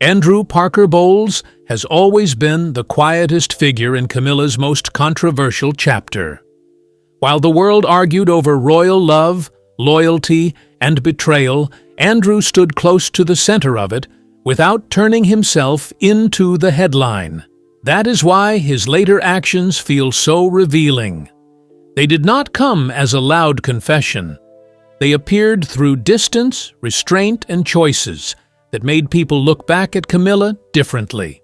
Andrew Parker Bowles has always been the quietest figure in Camilla's most controversial chapter. While the world argued over royal love, loyalty, and betrayal, Andrew stood close to the center of it without turning himself into the headline. That is why his later actions feel so revealing. They did not come as a loud confession. They appeared through distance, restraint, and choices that made people look back at Camilla differently.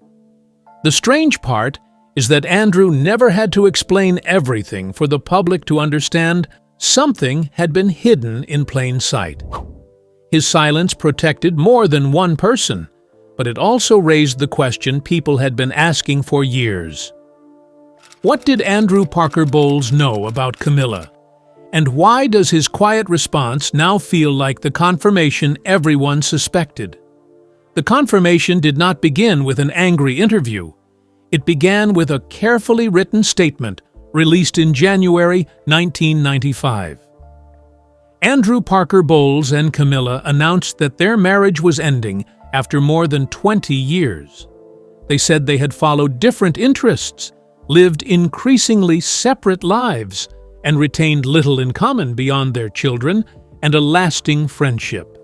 The strange part is that Andrew never had to explain everything for the public to understand. Something had been hidden in plain sight. His silence protected more than one person, but it also raised the question people had been asking for years. What did Andrew Parker Bowles know about Camilla? And why does his quiet response now feel like the confirmation everyone suspected? The confirmation did not begin with an angry interview. It began with a carefully written statement released in January 1995. Andrew Parker Bowles and Camilla announced that their marriage was ending after more than 20 years. They said they had followed different interests, lived increasingly separate lives, and retained little in common beyond their children and a lasting friendship.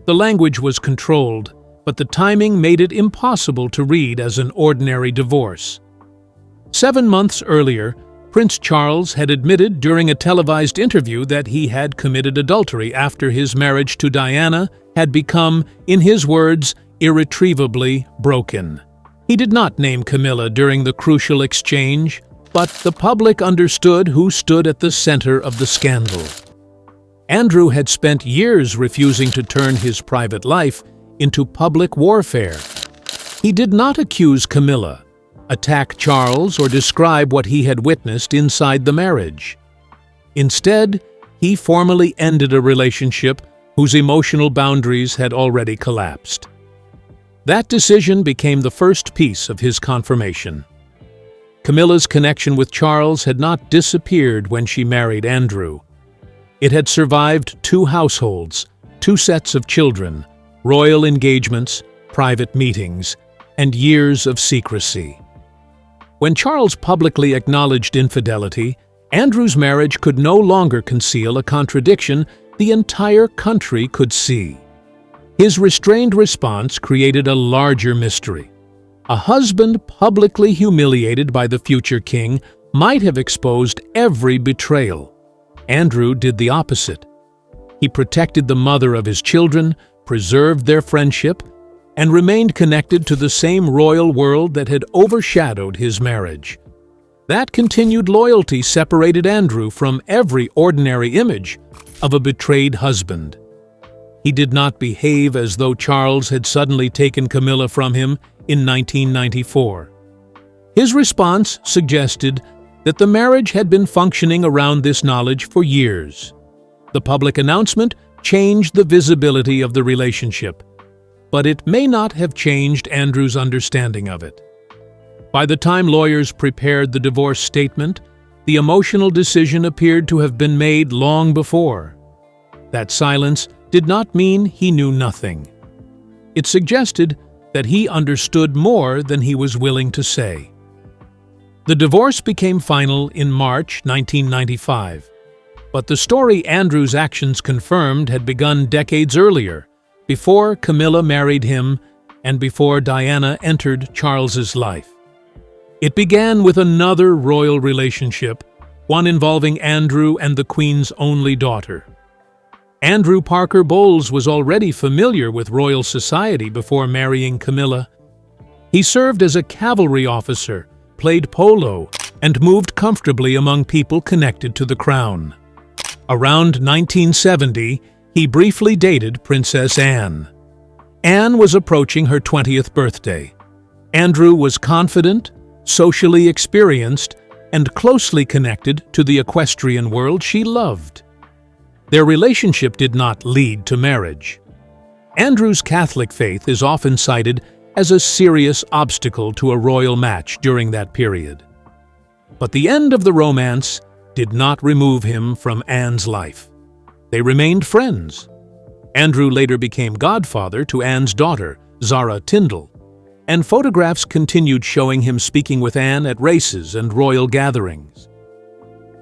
The language was controlled, but the timing made it impossible to read as an ordinary divorce. 7 months earlier, Prince Charles had admitted during a televised interview that he had committed adultery after his marriage to Diana had become, in his words, irretrievably broken. He did not name Camilla during the crucial exchange, but the public understood who stood at the center of the scandal. Andrew had spent years refusing to turn his private life into public warfare. He did not accuse Camilla, attack Charles, or describe what he had witnessed inside the marriage. Instead, he formally ended a relationship whose emotional boundaries had already collapsed. That decision became the first piece of his confirmation. Camilla's connection with Charles had not disappeared when she married Andrew. It had survived 2 households, 2 sets of children, royal engagements, private meetings, and years of secrecy. When Charles publicly acknowledged infidelity, Andrew's marriage could no longer conceal a contradiction the entire country could see. His restrained response created a larger mystery. A husband publicly humiliated by the future king might have exposed every betrayal. Andrew did the opposite. He protected the mother of his children, preserved their friendship, and remained connected to the same royal world that had overshadowed his marriage. That continued loyalty separated Andrew from every ordinary image of a betrayed husband. He did not behave as though Charles had suddenly taken Camilla from him in 1994. His response suggested that the marriage had been functioning around this knowledge for years. The public announcement changed the visibility of the relationship, but it may not have changed Andrew's understanding of it. By the time lawyers prepared the divorce statement, the emotional decision appeared to have been made long before. That silence did not mean he knew nothing. It suggested that he understood more than he was willing to say. The divorce became final in March 1995. But the story Andrew's actions confirmed had begun decades earlier, before Camilla married him and before Diana entered Charles's life. It began with another royal relationship, one involving Andrew and the Queen's only daughter. Andrew Parker Bowles was already familiar with royal society before marrying Camilla. He served as a cavalry officer, played polo, and moved comfortably among people connected to the crown. Around 1970, he briefly dated Princess Anne. Anne was approaching her 20th birthday. Andrew was confident, socially experienced, and closely connected to the equestrian world she loved. Their relationship did not lead to marriage. Andrew's Catholic faith is often cited as a serious obstacle to a royal match during that period. But the end of the romance did not remove him from Anne's life. They remained friends. Andrew later became godfather to Anne's daughter, Zara Tyndall, and photographs continued showing him speaking with Anne at races and royal gatherings.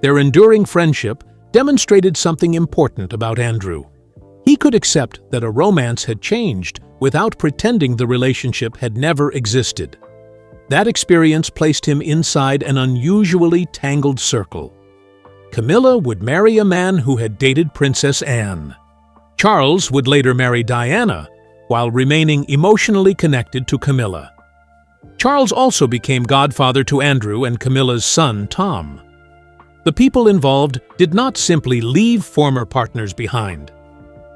Their enduring friendship demonstrated something important about Andrew. He could accept that a romance had changed without pretending the relationship had never existed. That experience placed him inside an unusually tangled circle. Camilla would marry a man who had dated Princess Anne. Charles would later marry Diana, while remaining emotionally connected to Camilla. Charles also became godfather to Andrew and Camilla's son, Tom. The people involved did not simply leave former partners behind.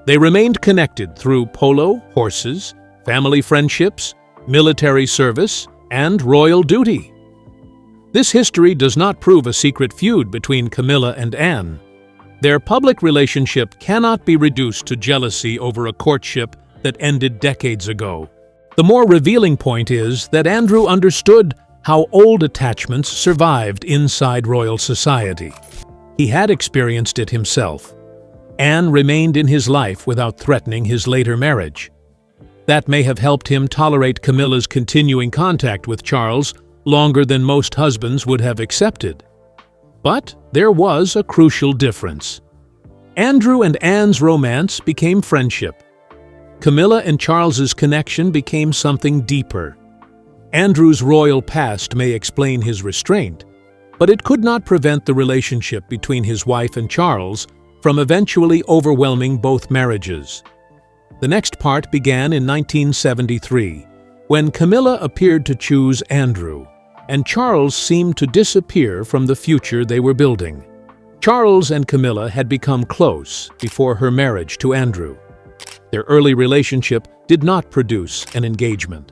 They remained connected through polo, horses, family friendships, military service, and royal duty. This history does not prove a secret feud between Camilla and Anne. Their public relationship cannot be reduced to jealousy over a courtship that ended decades ago. The more revealing point is that Andrew understood how old attachments survived inside royal society. He had experienced it himself. Anne remained in his life without threatening his later marriage. That may have helped him tolerate Camilla's continuing contact with Charles longer than most husbands would have accepted. But there was a crucial difference. Andrew and Anne's romance became friendship. Camilla and Charles's connection became something deeper. Andrew's royal past may explain his restraint, but it could not prevent the relationship between his wife and Charles from eventually overwhelming both marriages. The next part began in 1973, when Camilla appeared to choose Andrew, and Charles seemed to disappear from the future they were building. Charles and Camilla had become close before her marriage to Andrew. Their early relationship did not produce an engagement.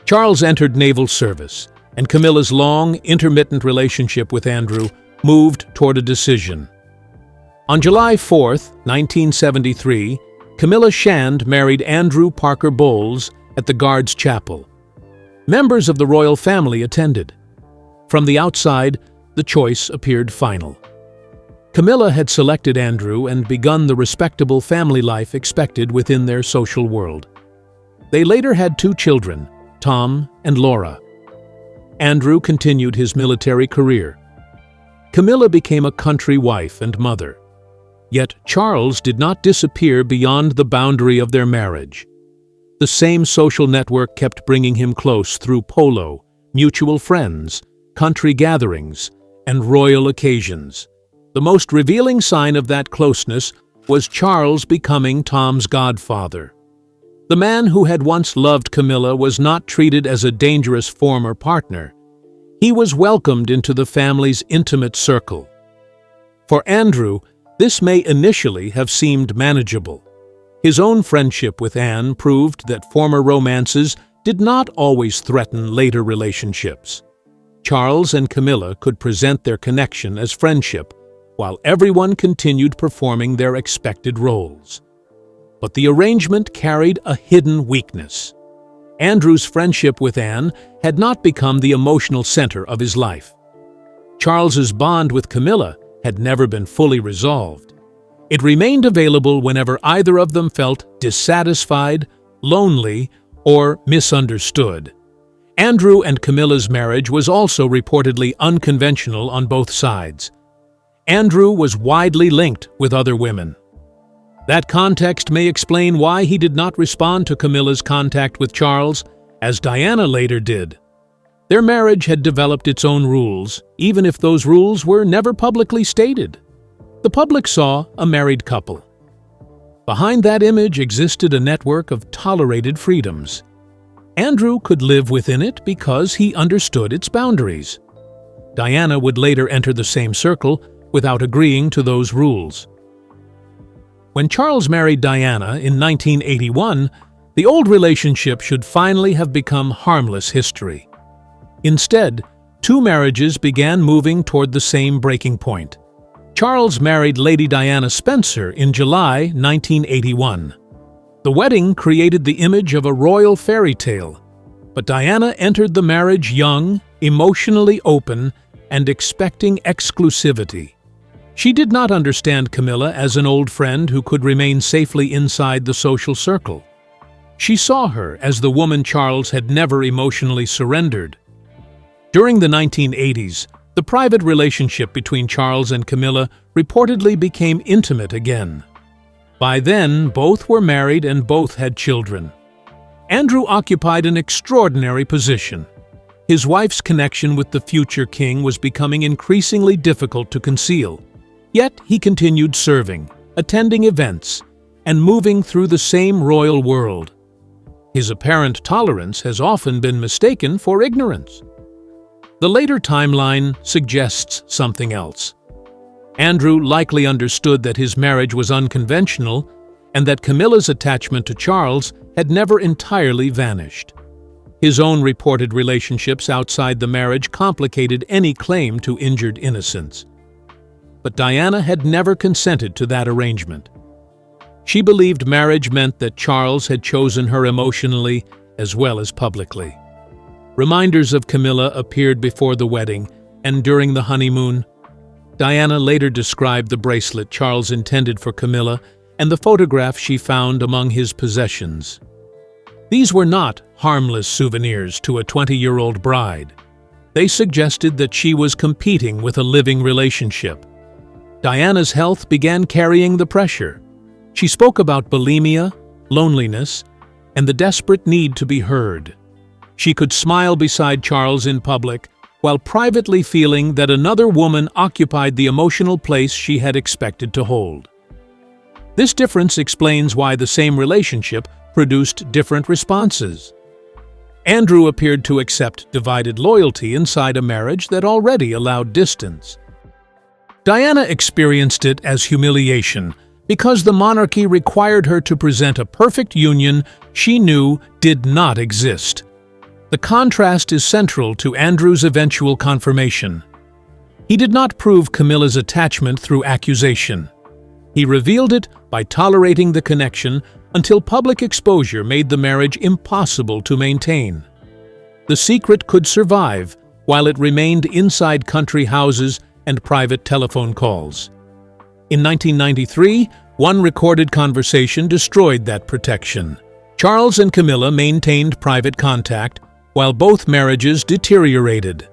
Charles entered naval service, and Camilla's long, intermittent relationship with Andrew moved toward a decision. On July 4, 1973, Camilla Shand married Andrew Parker Bowles at the Guards Chapel. Members of the royal family attended. From the outside, the choice appeared final. Camilla had selected Andrew and begun the respectable family life expected within their social world. They later had 2 children, Tom and Laura. Andrew continued his military career. Camilla became a country wife and mother. Yet Charles did not disappear beyond the boundary of their marriage. The same social network kept bringing him close through polo, mutual friends, country gatherings, and royal occasions. The most revealing sign of that closeness was Charles becoming Tom's godfather. The man who had once loved Camilla was not treated as a dangerous former partner. He was welcomed into the family's intimate circle. For Andrew, this may initially have seemed manageable. His own friendship with Anne proved that former romances did not always threaten later relationships. Charles and Camilla could present their connection as friendship, while everyone continued performing their expected roles. But the arrangement carried a hidden weakness. Andrew's friendship with Anne had not become the emotional center of his life. Charles's bond with Camilla had never been fully resolved. It remained available whenever either of them felt dissatisfied, lonely, or misunderstood. Andrew and Camilla's marriage was also reportedly unconventional on both sides. Andrew was widely linked with other women. That context may explain why he did not respond to Camilla's contact with Charles, as Diana later did. Their marriage had developed its own rules, even if those rules were never publicly stated. The public saw a married couple. Behind that image existed a network of tolerated freedoms. Andrew could live within it because he understood its boundaries. Diana would later enter the same circle without agreeing to those rules. When Charles married Diana in 1981, the old relationship should finally have become harmless history. Instead, 2 marriages began moving toward the same breaking point. Charles married Lady Diana Spencer in July 1981. The wedding created the image of a royal fairy tale, but Diana entered the marriage young, emotionally open, and expecting exclusivity. She did not understand Camilla as an old friend who could remain safely inside the social circle. She saw her as the woman Charles had never emotionally surrendered. During the 1980s, the private relationship between Charles and Camilla reportedly became intimate again. By then, both were married and both had children. Andrew occupied an extraordinary position. His wife's connection with the future king was becoming increasingly difficult to conceal. Yet he continued serving, attending events, and moving through the same royal world. His apparent tolerance has often been mistaken for ignorance. The later timeline suggests something else. Andrew likely understood that his marriage was unconventional and that Camilla's attachment to Charles had never entirely vanished. His own reported relationships outside the marriage complicated any claim to injured innocence. But Diana had never consented to that arrangement. She believed marriage meant that Charles had chosen her emotionally as well as publicly. Reminders of Camilla appeared before the wedding and during the honeymoon. Diana later described the bracelet Charles intended for Camilla and the photograph she found among his possessions. These were not harmless souvenirs to a 20-year-old bride. They suggested that she was competing with a living relationship. Diana's health began carrying the pressure. She spoke about bulimia, loneliness, and the desperate need to be heard. She could smile beside Charles in public while privately feeling that another woman occupied the emotional place she had expected to hold. This difference explains why the same relationship produced different responses. Andrew appeared to accept divided loyalty inside a marriage that already allowed distance. Diana experienced it as humiliation because the monarchy required her to present a perfect union she knew did not exist. The contrast is central to Andrew's eventual confirmation. He did not prove Camilla's attachment through accusation. He revealed it by tolerating the connection until public exposure made the marriage impossible to maintain. The secret could survive while it remained inside country houses and private telephone calls. In 1993, one recorded conversation destroyed that protection. Charles and Camilla maintained private contact while both marriages deteriorated.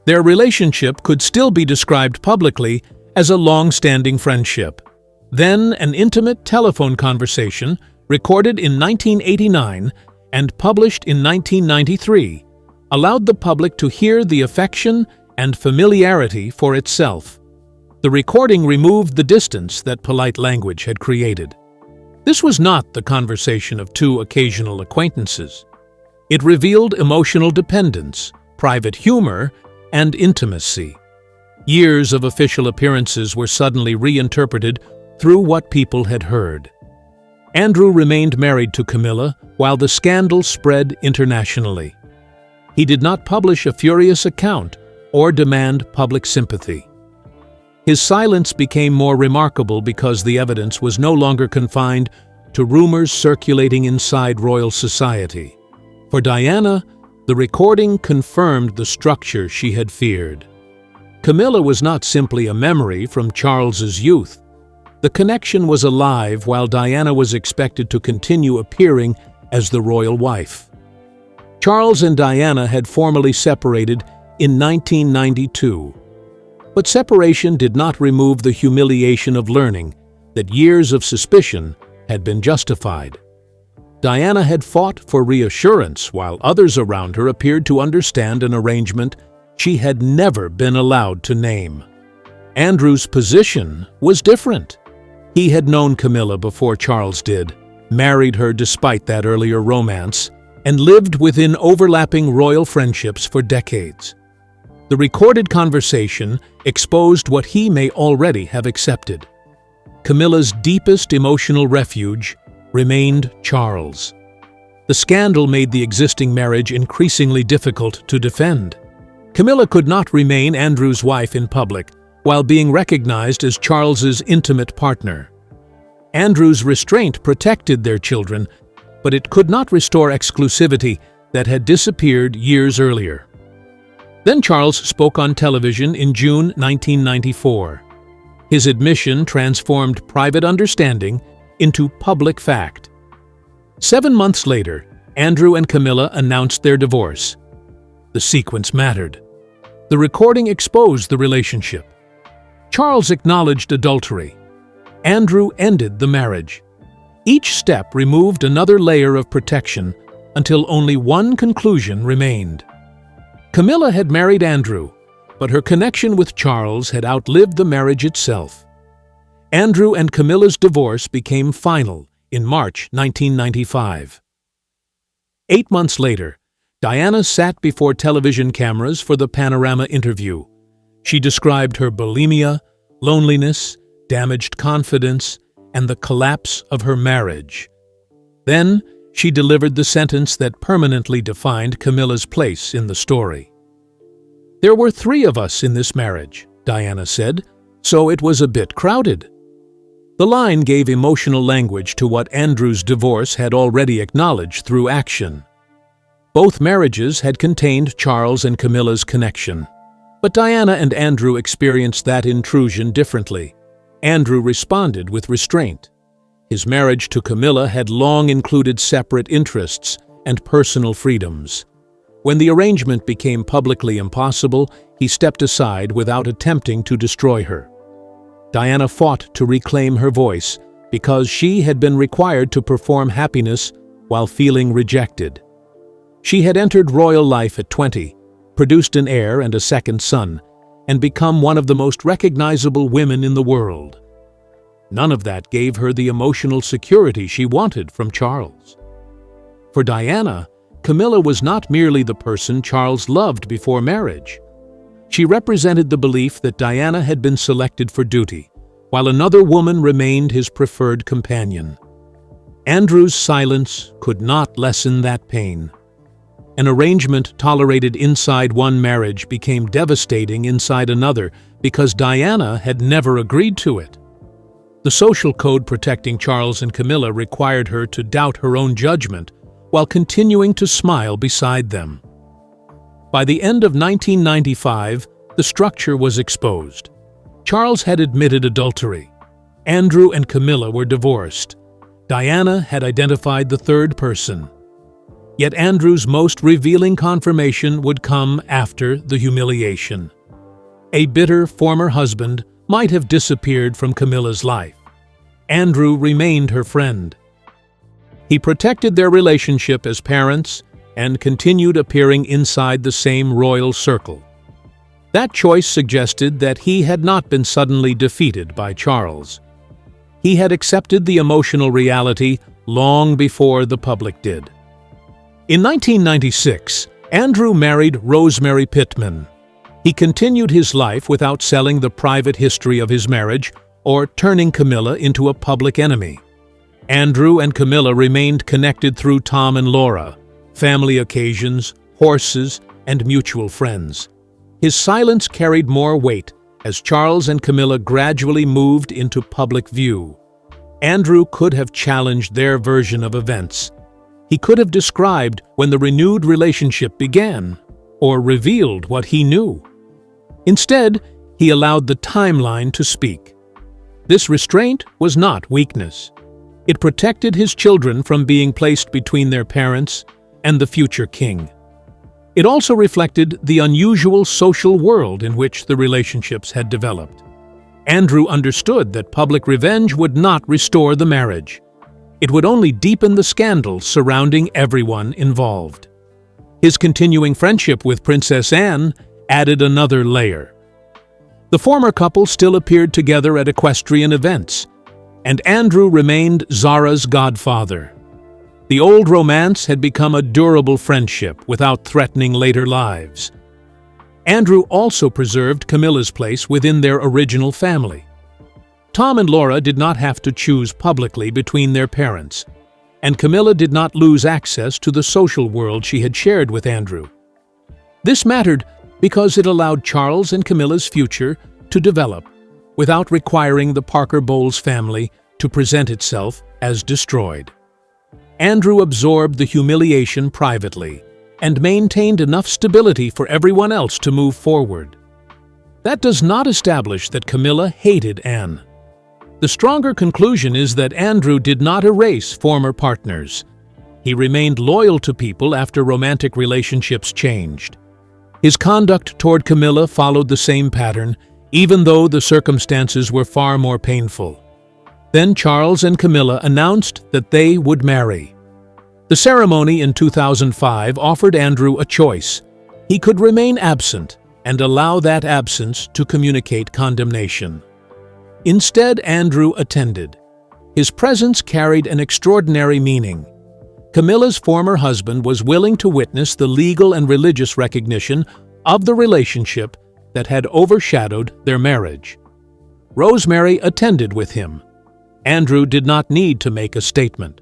Their relationship could still be described publicly as a long-standing friendship. Then an intimate telephone conversation recorded in 1989 and published in 1993 allowed the public to hear the affection and familiarity for itself. The recording removed the distance that polite language had created. This was not the conversation of two occasional acquaintances. It revealed emotional dependence, private humor, and intimacy. Years of official appearances were suddenly reinterpreted through what people had heard. Andrew remained married to Camilla while the scandal spread internationally. He did not publish a furious account or demand public sympathy. His silence became more remarkable because the evidence was no longer confined to rumors circulating inside royal society. For Diana, the recording confirmed the structure she had feared. Camilla was not simply a memory from Charles's youth. The connection was alive while Diana was expected to continue appearing as the royal wife. Charles and Diana had formally separated in 1992. But separation did not remove the humiliation of learning that years of suspicion had been justified. Diana had fought for reassurance while others around her appeared to understand an arrangement she had never been allowed to name. Andrew's position was different. He had known Camilla before Charles did, married her despite that earlier romance, and lived within overlapping royal friendships for decades. The recorded conversation exposed what he may already have accepted. Camilla's deepest emotional refuge remained Charles. The scandal made the existing marriage increasingly difficult to defend. Camilla could not remain Andrew's wife in public while being recognized as Charles's intimate partner. Andrew's restraint protected their children, but it could not restore exclusivity that had disappeared years earlier. Then Charles spoke on television in June 1994. His admission transformed private understanding into public fact. 7 months later, Andrew and Camilla announced their divorce. The sequence mattered. The recording exposed the relationship. Charles acknowledged adultery. Andrew ended the marriage. Each step removed another layer of protection until only one conclusion remained. Camilla had married Andrew, but her connection with Charles had outlived the marriage itself. Andrew and Camilla's divorce became final in March 1995. 8 months later, Diana sat before television cameras for the Panorama interview. She described her bulimia, loneliness, damaged confidence, and the collapse of her marriage. Then, she delivered the sentence that permanently defined Camilla's place in the story. "There were 3 of us in this marriage," Diana said, "so it was a bit crowded." The line gave emotional language to what Andrew's divorce had already acknowledged through action. Both marriages had contained Charles and Camilla's connection, but Diana and Andrew experienced that intrusion differently. Andrew responded with restraint. His marriage to Camilla had long included separate interests and personal freedoms. When the arrangement became publicly impossible, he stepped aside without attempting to destroy her. Diana fought to reclaim her voice because she had been required to perform happiness while feeling rejected. She had entered royal life at 20, produced an heir and a second son, and become one of the most recognizable women in the world. None of that gave her the emotional security she wanted from Charles. For Diana, Camilla was not merely the person Charles loved before marriage. She represented the belief that Diana had been selected for duty, while another woman remained his preferred companion. Andrew's silence could not lessen that pain. An arrangement tolerated inside one marriage became devastating inside another because Diana had never agreed to it. The social code protecting Charles and Camilla required her to doubt her own judgment while continuing to smile beside them. By the end of 1995, the structure was exposed. Charles had admitted adultery. Andrew and Camilla were divorced. Diana had identified the third person. Yet Andrew's most revealing confirmation would come after the humiliation. A bitter former husband might have disappeared from Camilla's life. Andrew remained her friend. He protected their relationship as parents and continued appearing inside the same royal circle. That choice suggested that he had not been suddenly defeated by Charles. He had accepted the emotional reality long before the public did. In 1996, Andrew married Rosemary Pittman. He continued his life without selling the private history of his marriage or turning Camilla into a public enemy. Andrew and Camilla remained connected through Tom and Laura, family occasions, horses, and mutual friends. His silence carried more weight as Charles and Camilla gradually moved into public view. Andrew could have challenged their version of events. He could have described when the renewed relationship began, or revealed what he knew. Instead, he allowed the timeline to speak. This restraint was not weakness. It protected his children from being placed between their parents and the future king. It also reflected the unusual social world in which the relationships had developed. Andrew understood that public revenge would not restore the marriage. It would only deepen the scandals surrounding everyone involved. His continuing friendship with Princess Anne added another layer. The former couple still appeared together at equestrian events, and Andrew remained Zara's godfather. The old romance had become a durable friendship without threatening later lives. Andrew also preserved Camilla's place within their original family. Tom and Laura did not have to choose publicly between their parents, and Camilla did not lose access to the social world she had shared with Andrew. This mattered because it allowed Charles and Camilla's future to develop without requiring the Parker Bowles family to present itself as destroyed. Andrew absorbed the humiliation privately and maintained enough stability for everyone else to move forward. That does not establish that Camilla hated Anne. The stronger conclusion is that Andrew did not erase former partners. he remained loyal to people after romantic relationships changed. His conduct toward Camilla followed the same pattern, even though the circumstances were far more painful. Then Charles and Camilla announced that they would marry. The ceremony in 2005 offered Andrew a choice. He could remain absent and allow that absence to communicate condemnation. Instead, Andrew attended. His presence carried an extraordinary meaning. Camilla's former husband was willing to witness the legal and religious recognition of the relationship that had overshadowed their marriage. Rosemary attended with him. Andrew did not need to make a statement.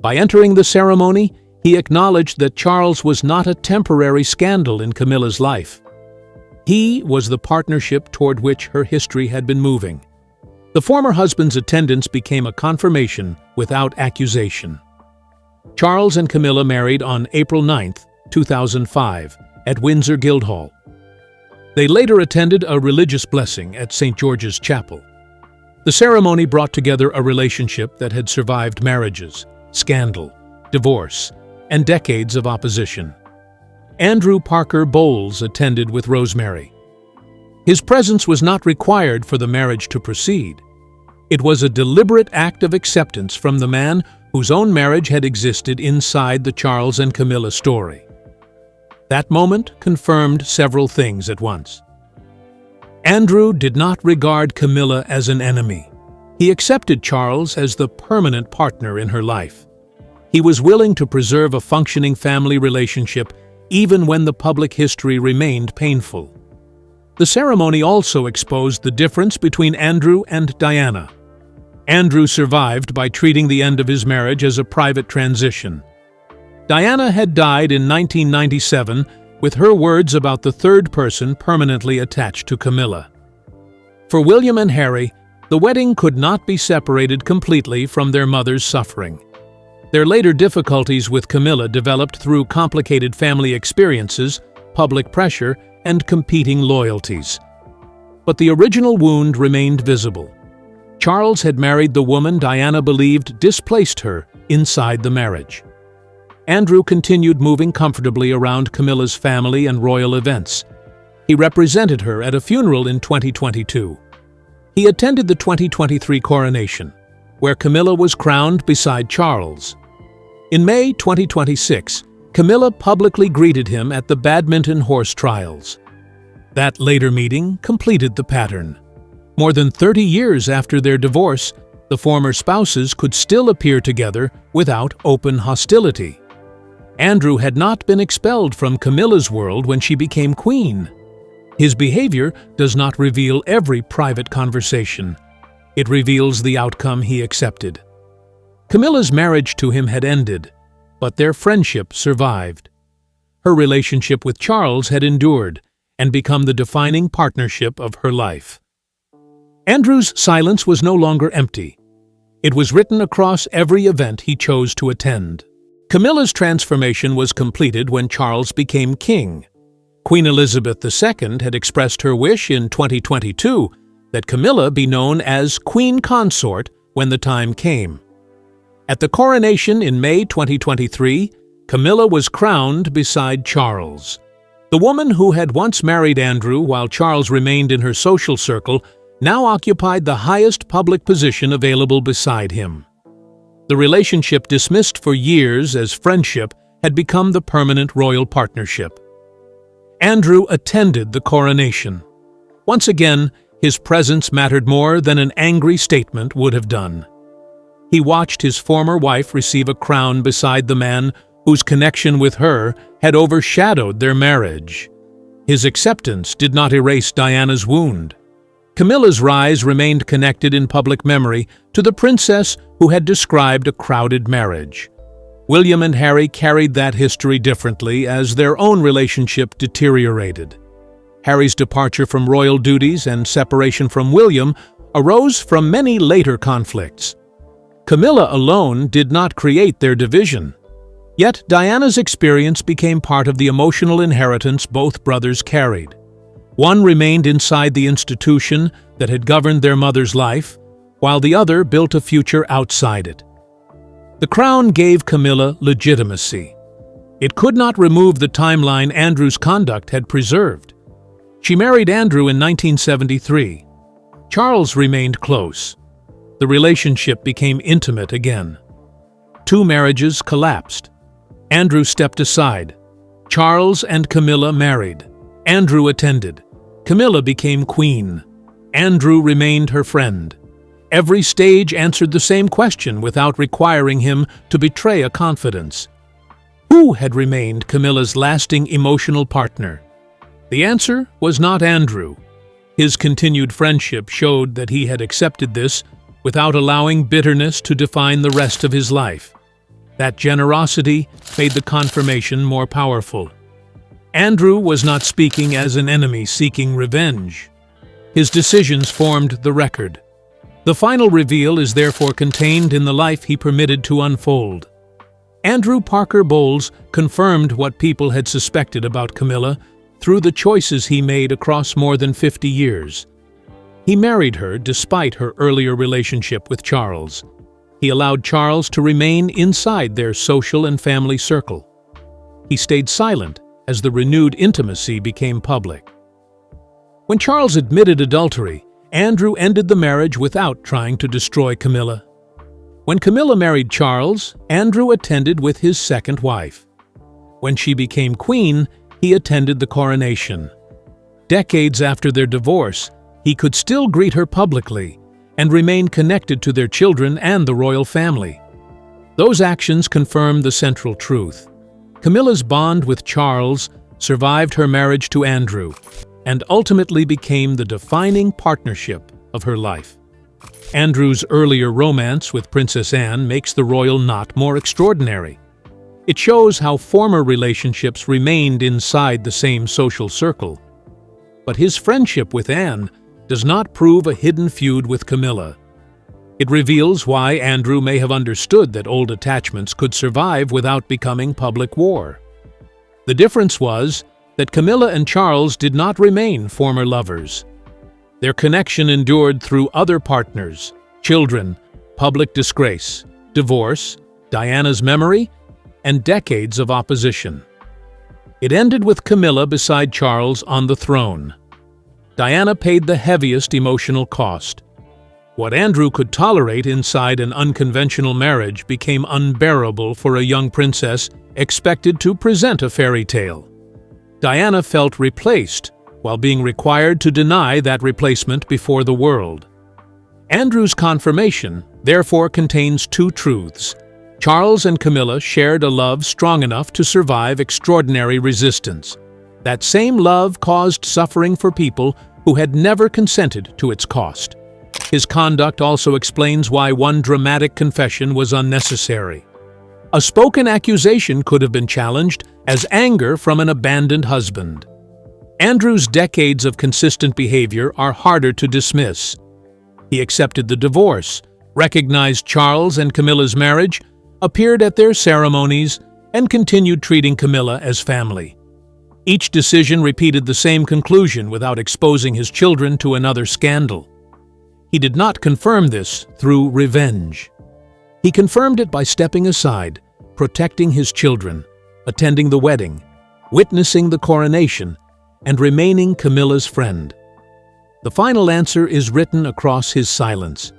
By entering the ceremony, he acknowledged that Charles was not a temporary scandal in Camilla's life. He was the partnership toward which her history had been moving. The former husband's attendance became a confirmation without accusation. Charles and Camilla married on April 9, 2005, at Windsor Guildhall. They later attended a religious blessing at St. George's Chapel. The ceremony brought together a relationship that had survived marriages, scandal, divorce, and decades of opposition. Andrew Parker Bowles attended with Rosemary. His presence was not required for the marriage to proceed. It was a deliberate act of acceptance from the man whose own marriage had existed inside the Charles and Camilla story. That moment confirmed several things at once. Andrew did not regard Camilla as an enemy. He accepted Charles as the permanent partner in her life. He was willing to preserve a functioning family relationship even when the public history remained painful. The ceremony also exposed the difference between Andrew and Diana. Andrew survived by treating the end of his marriage as a private transition. Diana had died in 1997 with her words about the third person permanently attached to Camilla. For William and Harry, the wedding could not be separated completely from their mother's suffering. Their later difficulties with Camilla developed through complicated family experiences, public pressure, and competing loyalties. But the original wound remained visible. Charles had married the woman Diana believed displaced her inside the marriage. Andrew continued moving comfortably around Camilla's family and royal events. He represented her at a funeral in 2022. He attended the 2023 coronation, where Camilla was crowned beside Charles. In May 2026, Camilla publicly greeted him at the badminton horse trials. That later meeting completed the pattern. More than 30 years after their divorce, the former spouses could still appear together without open hostility. Andrew had not been expelled from Camilla's world when she became queen. His behavior does not reveal every private conversation. It reveals the outcome he accepted. Camilla's marriage to him had ended, but their friendship survived. Her relationship with Charles had endured and become the defining partnership of her life. Andrew's silence was no longer empty. It was written across every event he chose to attend. Camilla's transformation was completed when Charles became king. Queen Elizabeth II had expressed her wish in 2022 that Camilla be known as Queen Consort when the time came. At the coronation in May 2023, Camilla was crowned beside Charles. The woman who had once married Andrew while Charles remained in her social circle now occupied the highest public position available beside him. The relationship dismissed for years as friendship had become the permanent royal partnership. Andrew attended the coronation. Once again, his presence mattered more than an angry statement would have done. He watched his former wife receive a crown beside the man whose connection with her had overshadowed their marriage. His acceptance did not erase Diana's wound. Camilla's rise remained connected in public memory to the princess who had described a crowded marriage. William and Harry carried that history differently as their own relationship deteriorated. Harry's departure from royal duties and separation from William arose from many later conflicts. Camilla alone did not create their division. Yet Diana's experience became part of the emotional inheritance both brothers carried. One remained inside the institution that had governed their mother's life, while the other built a future outside it. The crown gave Camilla legitimacy. It could not remove the timeline Andrew's conduct had preserved. She married Andrew in 1973. Charles remained close. The relationship became intimate again. 2 marriages collapsed. Andrew stepped aside. Charles and Camilla married. Andrew attended. Camilla became queen. Andrew remained her friend. Every stage answered the same question without requiring him to betray a confidence. Who had remained Camilla's lasting emotional partner? The answer was not Andrew. His continued friendship showed that he had accepted this without allowing bitterness to define the rest of his life. That generosity made the confirmation more powerful. Andrew was not speaking as an enemy seeking revenge. His decisions formed the record. The final reveal is therefore contained in the life he permitted to unfold. Andrew Parker Bowles confirmed what people had suspected about Camilla through the choices he made across more than 50 years. He married her despite her earlier relationship with Charles. He allowed Charles to remain inside their social and family circle. He stayed silent as the renewed intimacy became public. When Charles admitted adultery, Andrew ended the marriage without trying to destroy Camilla. When Camilla married Charles, Andrew attended with his second wife. When she became queen, he attended the coronation. Decades after their divorce, he could still greet her publicly and remain connected to their children and the royal family. Those actions confirmed the central truth. Camilla's bond with Charles survived her marriage to Andrew and ultimately became the defining partnership of her life. Andrew's earlier romance with Princess Anne makes the royal knot more extraordinary. It shows how former relationships remained inside the same social circle. But his friendship with Anne does not prove a hidden feud with Camilla. It reveals why Andrew may have understood that old attachments could survive without becoming public war. The difference was that Camilla and Charles did not remain former lovers. Their connection endured through other partners, children, public disgrace, divorce, Diana's memory, and decades of opposition. It ended with Camilla beside Charles on the throne. Diana paid the heaviest emotional cost. What Andrew could tolerate inside an unconventional marriage became unbearable for a young princess expected to present a fairy tale. Diana felt replaced while being required to deny that replacement before the world. Andrew's confirmation therefore contains 2 truths. Charles and Camilla shared a love strong enough to survive extraordinary resistance. That same love caused suffering for people who had never consented to its cost. His conduct also explains why one dramatic confession was unnecessary. A spoken accusation could have been challenged as anger from an abandoned husband. Andrew's decades of consistent behavior are harder to dismiss. He accepted the divorce, recognized Charles and Camilla's marriage, appeared at their ceremonies, and continued treating Camilla as family. Each decision repeated the same conclusion without exposing his children to another scandal. He did not confirm this through revenge. He confirmed it by stepping aside, protecting his children, attending the wedding, witnessing the coronation, and remaining Camilla's friend. The final answer is written across his silence.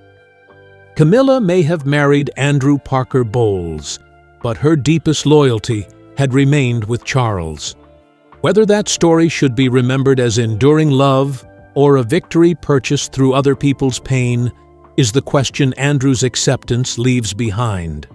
Camilla may have married Andrew Parker Bowles, but her deepest loyalty had remained with Charles. Whether that story should be remembered as enduring love or a victory purchased through other people's pain is the question Andrew's acceptance leaves behind.